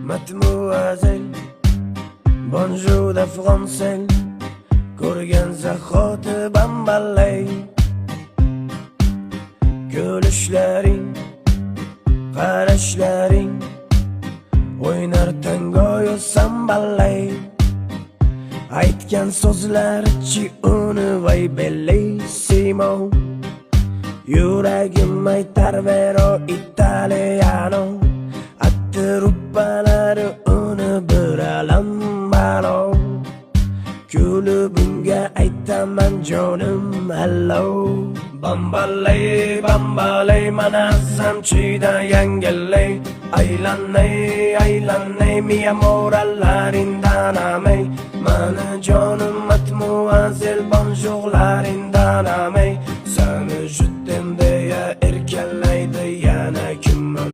Mademoiselle, bonjour de français, ko'rgan zahoti bambalay. Gülüşlerin, qarashlaring o'ynar tangoyu sambalay. Aytgan so'zlarchi uni vay bellissimo. Yuragim aytar vero italiano. Attirupalari uni bir alambalo. Kulubimga aytaman jonim hello. Bambalay, bambalay, mana samchida yangallay. Aylanay, aylanay, mi amor allarindanamay. Mana jonim mademoiselle, bonjourlarindanamay.